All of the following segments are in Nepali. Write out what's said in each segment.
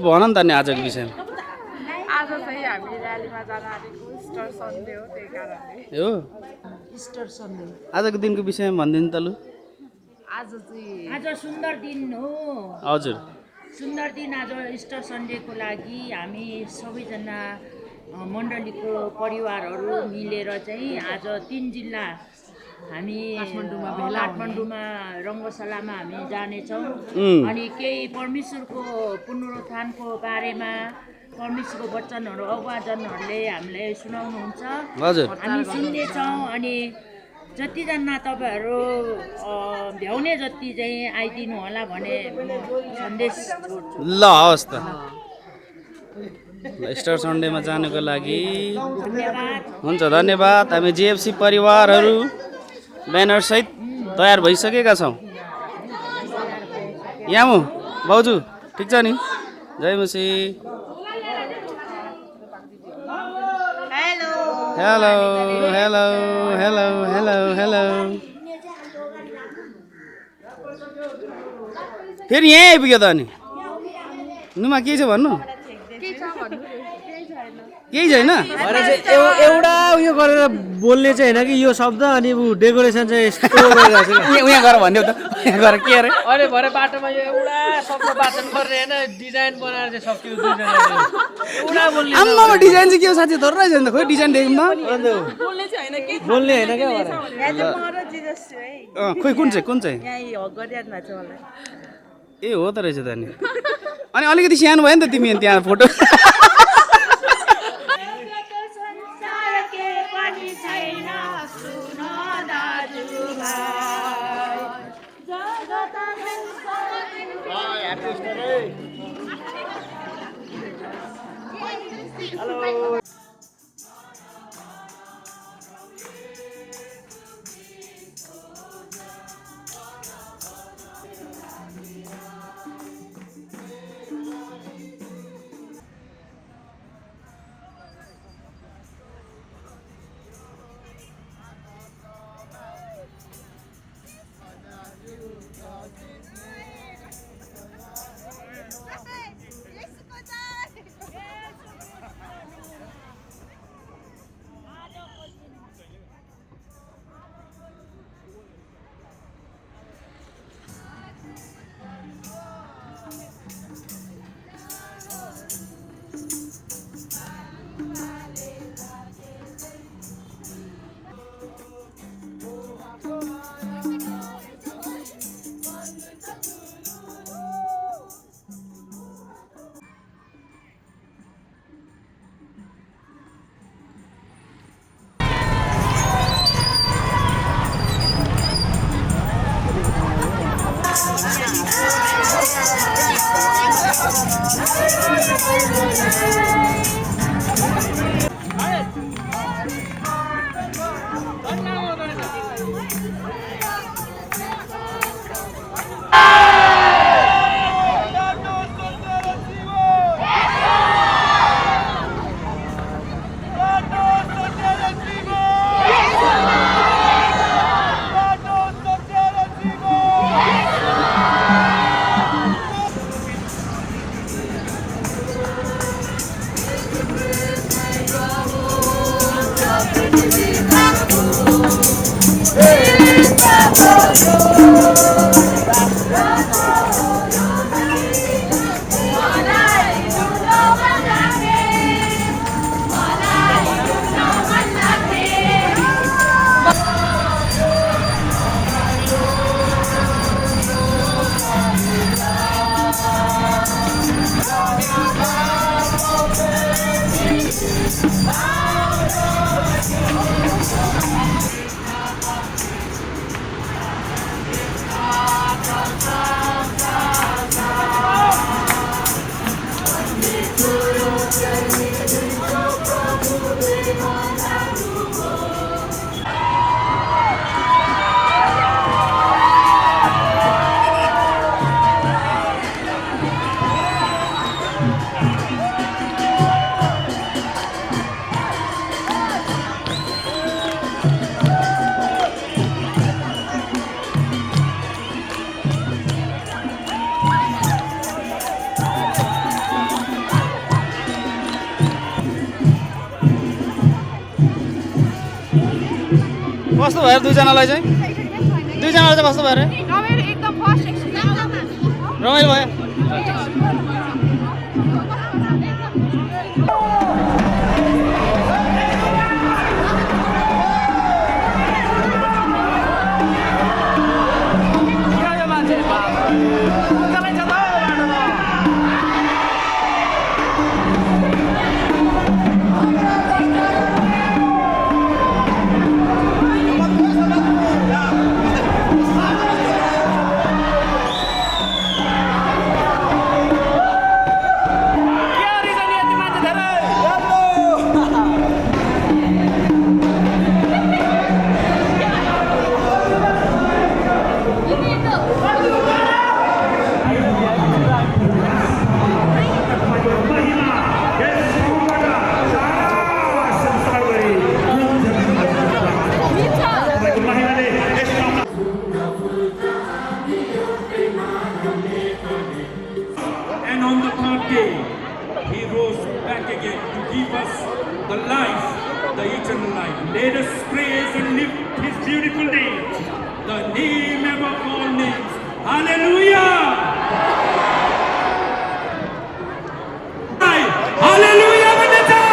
भन नि त नि आजको विषयमा आज चाहिँ हामी र्यालीमा जान आँटेको इस्टर सन्डे हो त्यही कारणले हो इस्टर सन्डे आजको दिनको विषयमा भनिदिनु त लु आज चाहिँ आज सुन्दर दिन हो हजुर सुन्दर दिन आज इस्टर सन्डेको लागि हामी सबैजना मण्डलीको परिवारहरू मिलेर चाहिँ आज 3 जिल्ला हामी काठमाडौँमा रङ्गशालामा हामी जानेछौँ अनि केही परमेश्वरको पुनरुत्थानको बारेमा परमेश्वरको वचनहरू अगुवाजनहरूले हामीलाई सुनाउनुहुन्छ हजुर हामी सुन्नेछौँ अनि जतिजना तपाईँहरू भ्याउने जति चाहिँ आइदिनु होला भने सन्देश छोड्छु ल हवस् त इस्टर सन्डेमा जानको लागि धन्यवाद हुन्छ धन्यवाद हामी जिएफसी परिवारहरू ब्यानरसहित तयार भइसकेका छौँ यामु भाउजू ठिक छ नि जय मसी hello hello hello hello hello फेरि यहीँ आइपुग्यो त अनि नुमा के छ भन्नु केही छैन एउटा उयो गरेर बोल्ने चाहिँ होइन कि यो शब्द अनि डेकोरेसन चाहिँ यस्तो गरिरहेको छ उहाँ गएर भनिदेऊ त उहाँ गएर के अरे अरे भरे बाटोमा यो एउटा शब्द वाचन गर्ने होइन डिजाइन बनाएर चाहिँ सक्यो एउटा बोल्ने आम्मामा डिजाइन चाहिँ के हो साथी धर रहेछ नि त खोइ डिजाइन देख्नु न बोल्ने होइन क्या खोइ कुन चाहिँ ए हो त रहेछ त अनि अलिकति सानो भयो नि त तिमी त्यहाँ फोटो कस्तो भयो दुईजनालाई चाहिँ कस्तो भयो रे रमाइलो एकदम फर्स्ट एक्सपिरियन्स रमाइलो भयो And on the third day, he rose back again to give us the life, the eternal life. Let us praise and lift his beautiful name, the name above all names. Hallelujah! Hallelujah, Benito!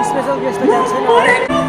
Special guest त गएको छैन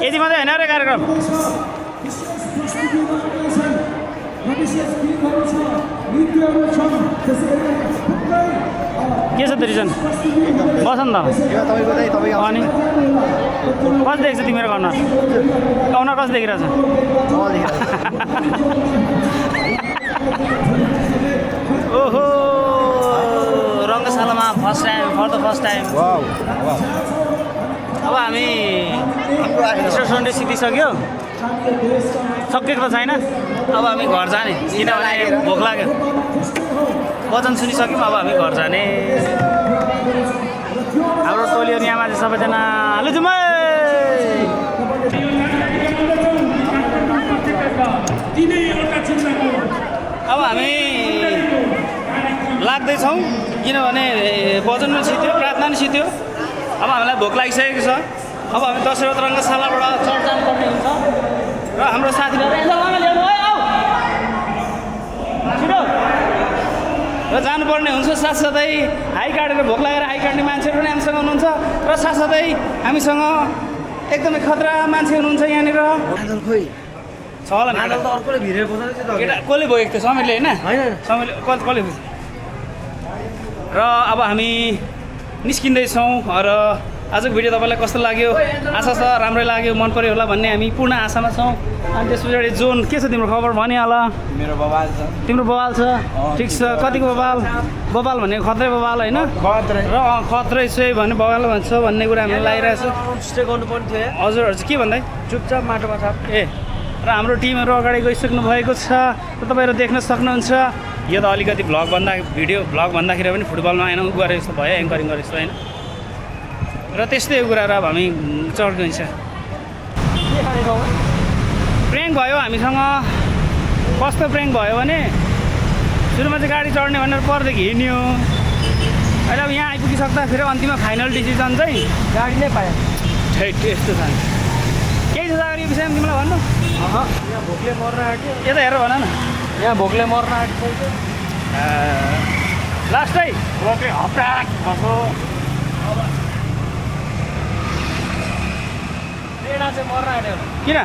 यति मात्रै होइन रे कार्यक्रम के छ तेरिसन बस न त अनि कस्तो देख्छ तिम्रो कर्नर कर्नर कस्तो देखिरहेछ ओहो रङ्गशालामा first time for the first time अब हामी इस्टर सन्डे सिकिसक्यो सकेको त छैन अब हामी घर जाने किनभने भोक लाग्यो वचन सुनिसक्यौँ अब हामी घर जाने हाम्रो टोली अनि आमा चाहिँ सबैजना हेलो जुमै अब हामी लाग्दैछौँ किनभने वचन पनि सिद्धियो प्रार्थना पनि सिद्धियो अब हामीलाई भोक लागिसकेको छ अब हामी दशरथ रङ्गशालाबाट चर्च जानुपर्ने हुन्छ र हाम्रो साथीभाइ ल्याउनु है आऊ छिटो र जानुपर्ने हुन्छ। साथसाथै हाई काटेर भोक लागेर हाई काट्ने मान्छेहरू पनि हामीसँग हुनुहुन्छ र साथसाथै हामीसँग एकदमै खतरा मान्छे हुनुहुन्छ यहाँनिर मादल खोइ छ होला नि मादल त अर्कोले भिरेर बजाएको थियो त केटा कसले बोकेको थियो समीरले होइन होइन समीरले कसले बुझ्यो र अब हामी निस्किँदैछौँ र आजको भिडियो तपाईँलाई कस्तो लाग्यो आशा छ राम्रै लाग्यो मन पर्यो होला भन्ने हामी पूर्ण आशामा छौँ। अनि त्यस पछाडि जोन के छ तिम्रो खबर भनिहाल। मेरो बबाल छ तिम्रो बबाल छ ठिक छ कतिको बबाल बबाल भनेको खत्रै बबाल होइन र खत्रै चाहिँ भने बबाल भन्छ भन्ने कुरा हामीले लागिरहेको छ। स्टे गर्नुपर्ने थियो यहाँ हजुर के भन्दै चुपचाप माटोमा छाप ए र हाम्रो टिमहरू अगाडि गइसक्नु भएको छ र तपाईँहरू देख्न सक्नुहुन्छ। यो त अलिकति भ्लग भन्दाखेरि पनि फुटबलमा आएन उ गरे जस्तो भयो एङ्करिङ गरे जस्तो होइन र त्यस्तै कुराहरू अब हामी चर्किन्छ। प्र्याङ्क भयो हामीसँग कस्तो प्र्याङ्क भयो भने सुरुमा चाहिँ गाडी चढ्ने भनेर परदेखि हिँड्यो अहिले अब यहाँ आइपुगिसक्दा फेरि अन्तिममा फाइनल डिसिजन चाहिँ गाडी नै पायो ठैट यस्तो छ केही छ अगाडि यो विषयमा तिमीलाई भन्नु यहाँ भोकले मर्न आँट्यो यता हेर भन न यहाँ भोकले मर्न आँट्यो लास्टै रोके हप्राक भएको पेडा चाहिँ मर्न आँट्यो किन